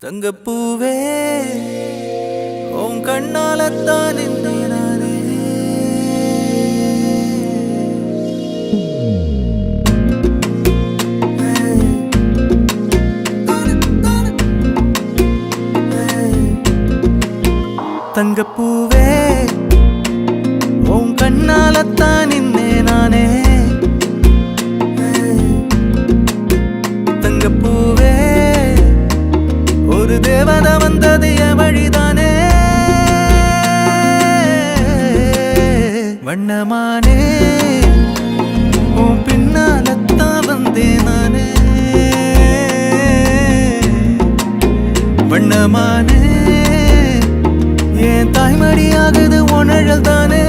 தங்கப்பூவே உன் கண்ணாலத்தான் நானே தங்கப்பூவே உன் கண்ணாலத்தான் நானே தங்கப்பூவே ஒரு தேவதை வந்தது என் வழிதானே வண்ணமானே உன் பின்னாலத்தான் வந்தேன் நானே வண்ணமானே என் தாய்மடியாகுது உணழல் தானே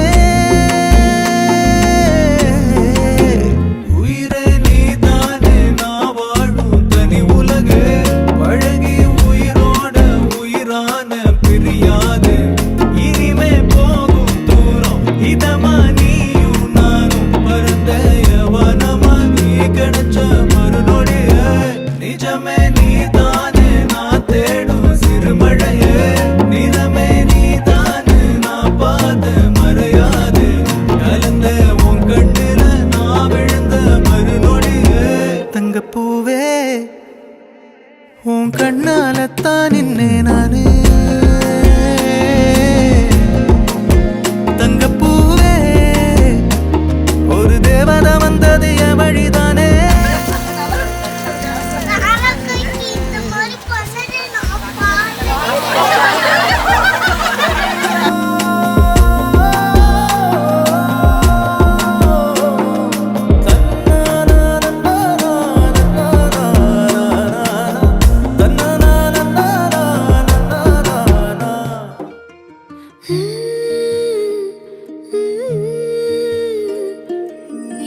தங்கப்பூவே உன் கண்ணாலத்தான் நின்னேன் நானே தங்கப்பூவே ஒரு தேவதை வந்தது என் வழிதானே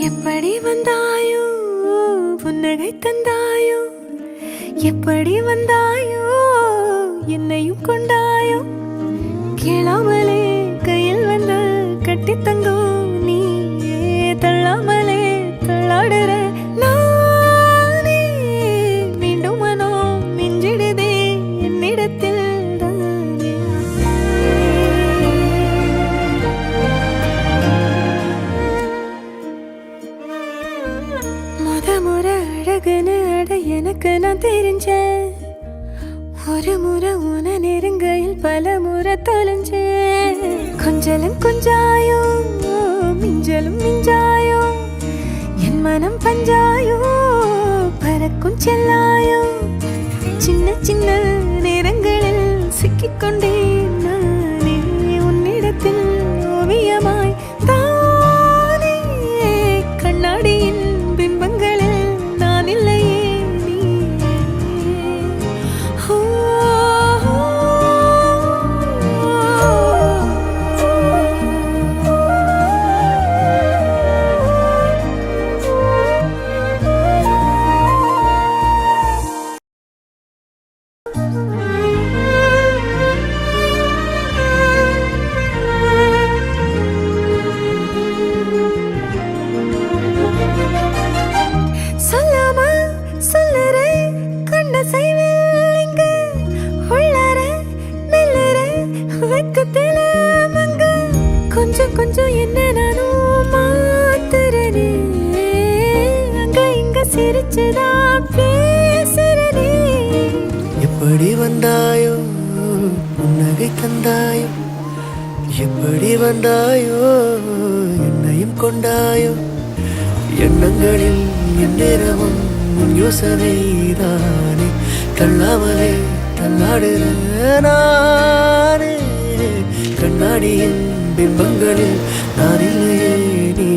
எப்படி வந்தாயோ புன்னகை தந்தாயோ எப்படி வந்தாயோ என்னையும் கொண்டாயோ கேளாமலே கையில் வந்து கட்டி தங்கோ நீ தள்ளாமலே தள்ளாடுற நானே மீண்டும் மனோ மிஞ்சிடுதே என்னிடத்தில் முறை அழகுன்னு அட எனக்கு நான் தெரிஞ்சேன் ஒரு முறை உன நெருங்கையில் பல முறை தொலைஞ்சேன் கொஞ்சலும் கொஞ்சாயோ மிஞ்சலும் மிஞ்சாயோ என் மனம் பஞ்சாயோ பறக்கும் செல்லாயோ சின்ன சின்ன நேரங்களில் சிக்கிக்கொண்டேன் நானே உன்னிடத்தில் ஓவியமாய் தானே கண்ணாடியின் பிம்பங்களில் நான் இல்லையே நீ கொஞ்சம் கொஞ்சம் என்ன நானும் மாத்துறனே அங்க இங்க சிரிச்சுதா பேசுறனே எப்படி வந்தாயோ புன்னகை தந்தாயோ எப்படி வந்தாயோ என்னையும் கொண்டாயோ எண்ணங்களில் எந்நேரமும் உன் யோசனை தானே தள்ளாமலே தள்ளாடுற நானே கண்ணாடியின் பிம்பங்களில் நான் இல்லையே நீ